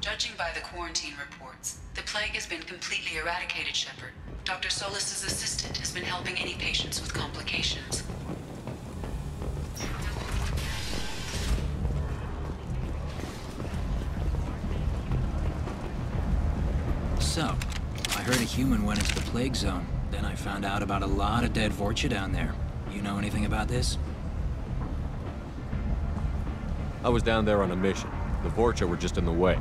Judging by the quarantine reports, the plague has been completely eradicated, Shepard. Dr. Solis's assistant has been helping any patients with complications. So, I heard a human went into the plague zone. Then I found out about a lot of dead Vorcha down there. You know anything about this? I was down there on a mission. The Vorcha were just in the way.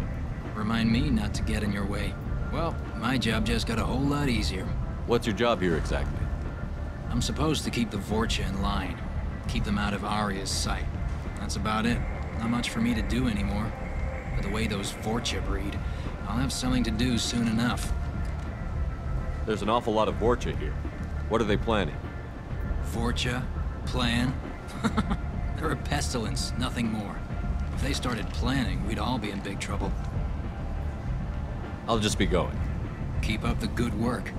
Remind me not to get in your way. Well, my job just got a whole lot easier. What's your job here exactly? I'm supposed to keep the Vorcha in line. Keep them out of Aria's sight. That's about it. Not much for me to do anymore. But the way those Vorcha breed, I'll have something to do soon enough. There's an awful lot of Vorcha here. What are they planning? Vorcha? Plan? They're a pestilence, nothing more. If they started planning, we'd all be in big trouble. I'll just be going. Keep up the good work.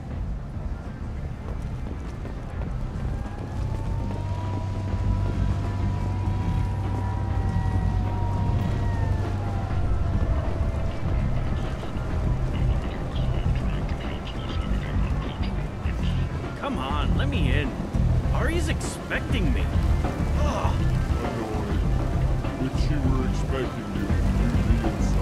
Come on, let me in. Ari's expecting me. Ugh. Which you were expecting you to be inside.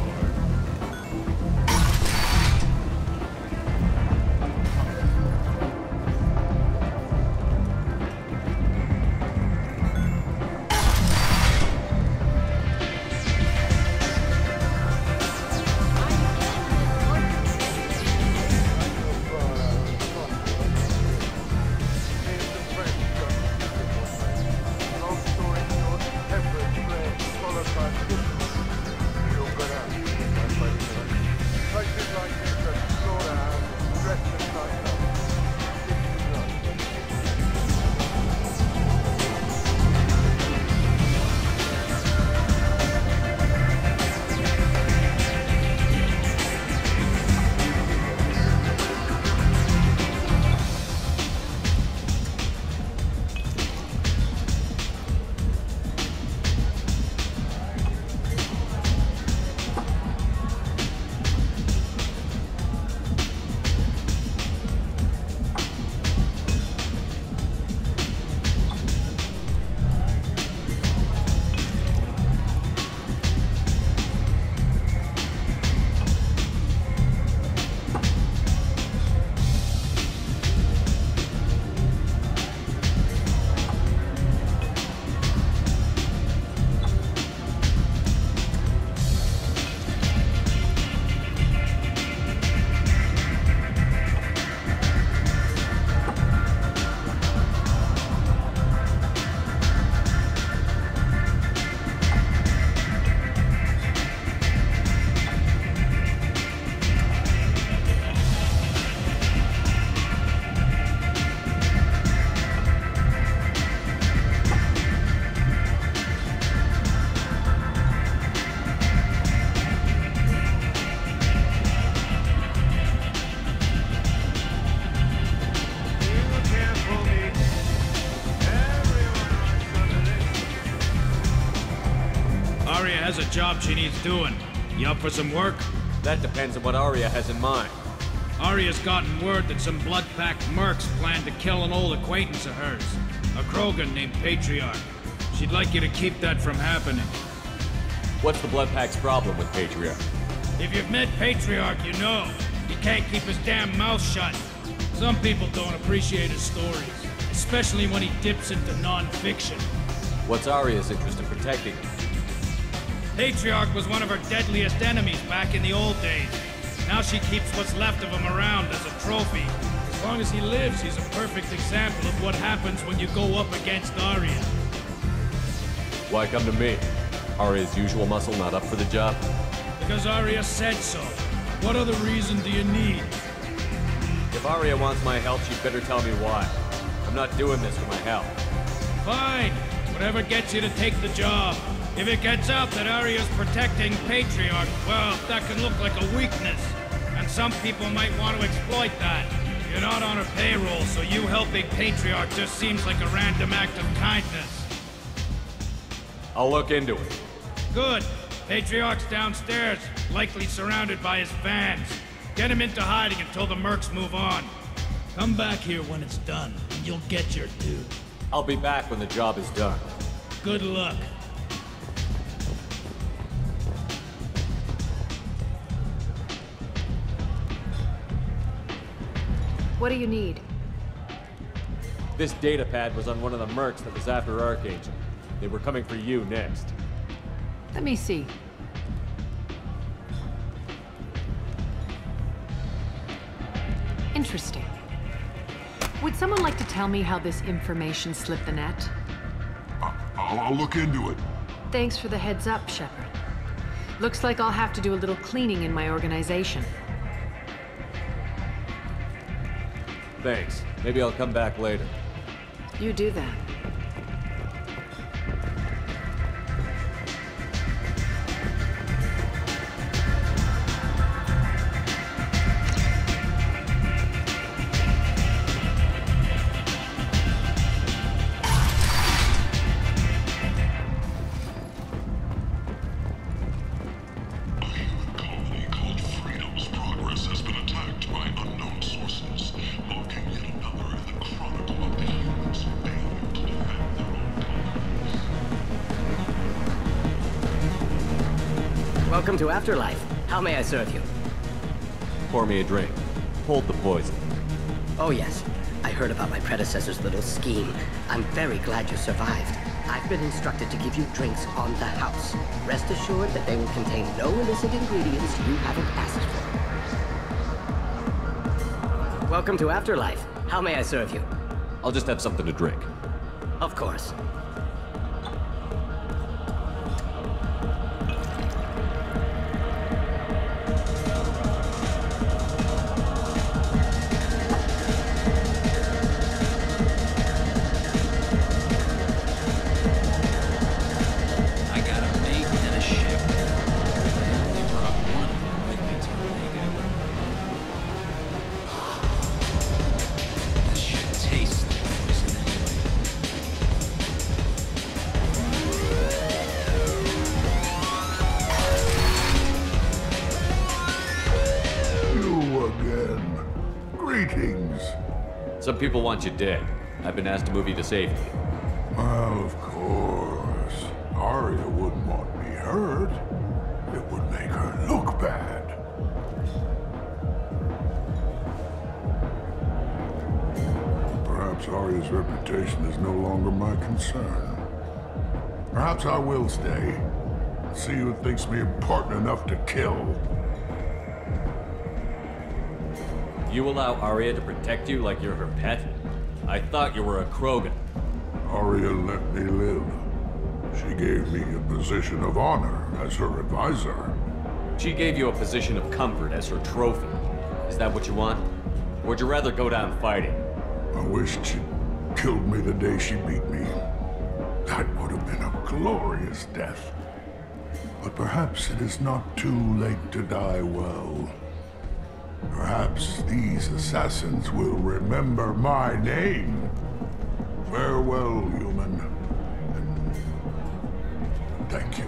Has a job she needs doing. You up for some work? That depends on what Aria has in mind. Aria's gotten word that some blood-packed mercs plan to kill an old acquaintance of hers, a Krogan named Patriarch. She'd like you to keep that from happening. What's the Bloodpack's problem with Patriarch? If you've met Patriarch, you know. He can't keep his damn mouth shut. Some people don't appreciate his stories, especially when he dips into non-fiction. What's Aria's interest in protecting him? Patriarch was one of her deadliest enemies back in the old days. Now she keeps what's left of him around as a trophy. As long as he lives, he's a perfect example of what happens when you go up against Aria. Why come to me? Aria's usual muscle not up for the job? Because Aria said so. What other reason do you need? If Aria wants my help, she'd better tell me why. I'm not doing this for my help. Fine. Whatever gets you to take the job. If it gets out that Aria's protecting Patriarch, well, that can look like a weakness. And some people might want to exploit that. You're not on her payroll, so you helping Patriarch just seems like a random act of kindness. I'll look into it. Good. Patriarch's downstairs, likely surrounded by his fans. Get him into hiding until the mercs move on. Come back here when it's done, and you'll get your due. I'll be back when the job is done. Good luck. What do you need? This data pad was on one of the mercs that was after Archangel. They were coming for you next. Let me see. Interesting. Would someone like to tell me how this information slipped the net? I'll look into it. Thanks for the heads up, Shepard. Looks like I'll have to do a little cleaning in my organization. Thanks. Maybe I'll come back later. You do that. Welcome to Afterlife. How may I serve you? Pour me a drink. Hold the poison. Oh yes, I heard about my predecessor's little scheme. I'm very glad you survived. I've been instructed to give you drinks on the house. Rest assured that they will contain no illicit ingredients you haven't asked for. Welcome to Afterlife. How may I serve you? I'll just have something to drink. Of course. Some people want you dead. I've been asked to move you to safety. Well, of course. Arya wouldn't want me hurt. It would make her look bad. Perhaps Arya's reputation is no longer my concern. Perhaps I will stay. See who thinks me important enough to kill. You allow Arya to protect you like you're her pet? I thought you were a Krogan. Arya let me live. She gave me a position of honor as her advisor. She gave you a position of comfort as her trophy. Is that what you want? Or would you rather go down fighting? I wished she'd killed me the day she beat me. That would have been a glorious death. But perhaps it is not too late to die well. Perhaps these assassins will remember my name. Farewell, human. And thank you.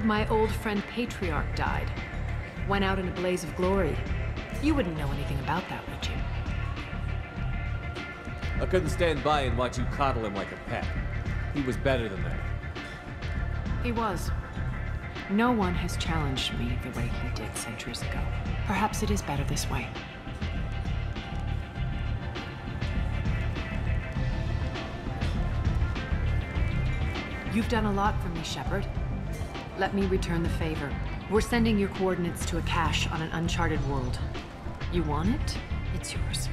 My old friend Patriarch died. Went out in a blaze of glory. You wouldn't know anything about that, would you? I couldn't stand by and watch you coddle him like a pet. He was better than that. He was. No one has challenged me the way he did centuries ago. Perhaps it is better this way. You've done a lot for me, Shepard. Let me return the favor. We're sending your coordinates to a cache on an uncharted world. You want it? It's yours.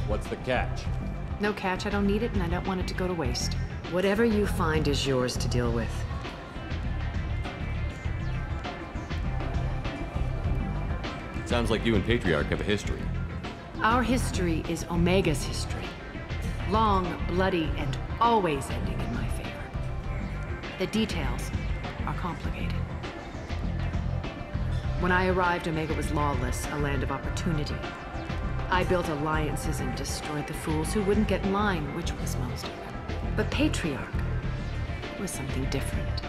What's the catch? No catch, I don't need it, and I don't want it to go to waste. Whatever you find is yours to deal with. Sounds like you and Patriarch have a history. Our history is Omega's history. Long, bloody, and always ending in my favor. The details are complicated. When I arrived, Omega was lawless, a land of opportunity. I built alliances and destroyed the fools who wouldn't get in line, which was most of them. But Patriarch was something different.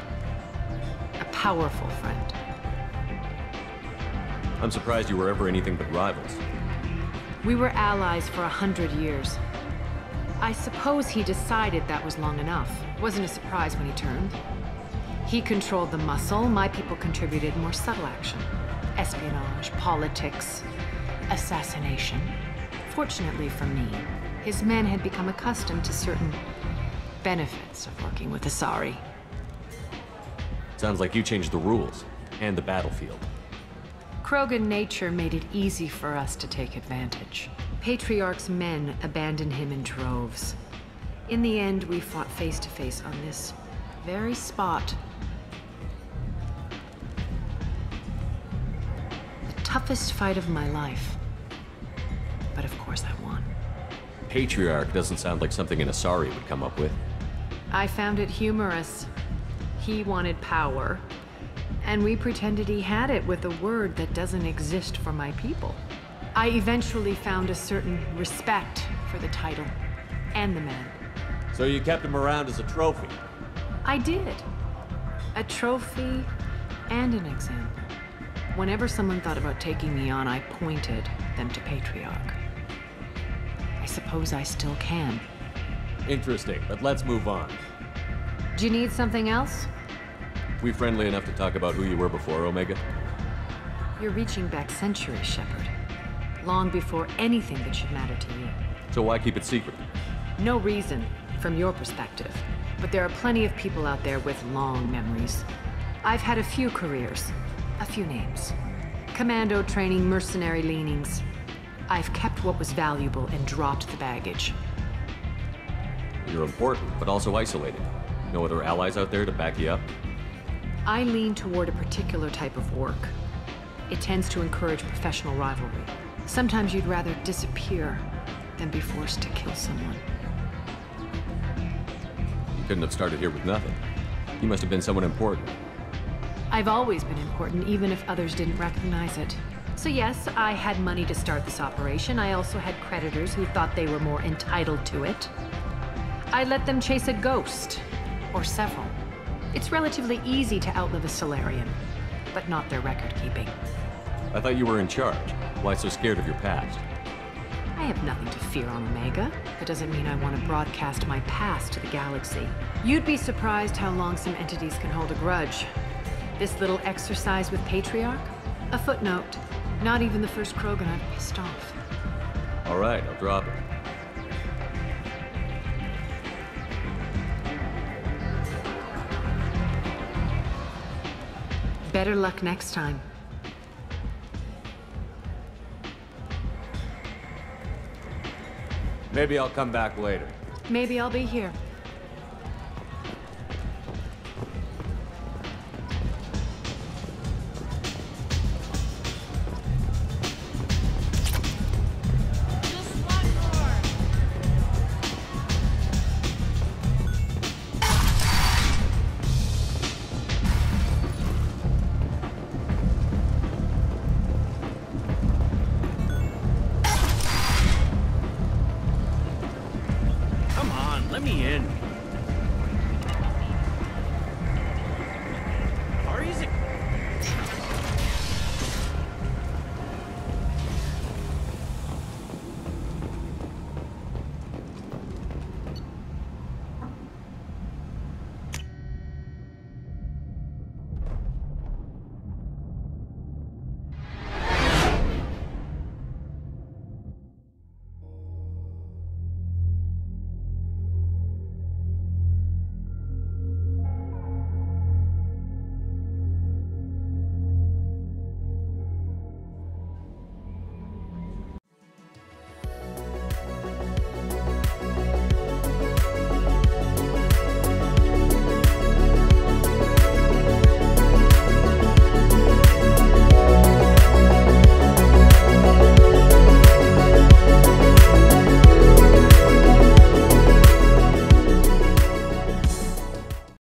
A powerful friend. I'm surprised you were ever anything but rivals. We were allies for 100 years. I suppose he decided that was long enough. Wasn't a surprise when he turned. He controlled the muscle, my people contributed more subtle action. Espionage, politics, assassination. Fortunately for me, his men had become accustomed to certain benefits of working with Asari. Sounds like you changed the rules, and the battlefield. Krogan nature made it easy for us to take advantage. Patriarch's men abandoned him in droves. In the end, we fought face to face on this very spot. The toughest fight of my life. But of course I won. Patriarch doesn't sound like something an Asari would come up with. I found it humorous. He wanted power, and we pretended he had it with a word that doesn't exist for my people. I eventually found a certain respect for the title and the man. So you kept him around as a trophy? I did. A trophy and an example. Whenever someone thought about taking me on, I pointed them to Patriarch. I suppose I still can. Interesting, but let's move on. Do you need something else? We friendly enough to talk about who you were before, Omega? You're reaching back centuries, Shepard. Long before anything that should matter to you. So why keep it secret? No reason, from your perspective. But there are plenty of people out there with long memories. I've had a few careers, a few names. Commando training, mercenary leanings. I've kept what was valuable and dropped the baggage. You're important, but also isolated. No other allies out there to back you up? I lean toward a particular type of work. It tends to encourage professional rivalry. Sometimes you'd rather disappear than be forced to kill someone. You couldn't have started here with nothing. You must have been someone important. I've always been important, even if others didn't recognize it. So yes, I had money to start this operation. I also had creditors who thought they were more entitled to it. I let them chase a ghost, or several. It's relatively easy to outlive a Solarian, but not their record-keeping. I thought you were in charge. Why so scared of your past? I have nothing to fear on Omega. That doesn't mean I want to broadcast my past to the galaxy. You'd be surprised how long some entities can hold a grudge. This little exercise with Patriarch? A footnote. Not even the first Krogan I've pissed off. All right, I'll drop it. Better luck next time. Maybe I'll come back later. Maybe I'll be here. Let me in.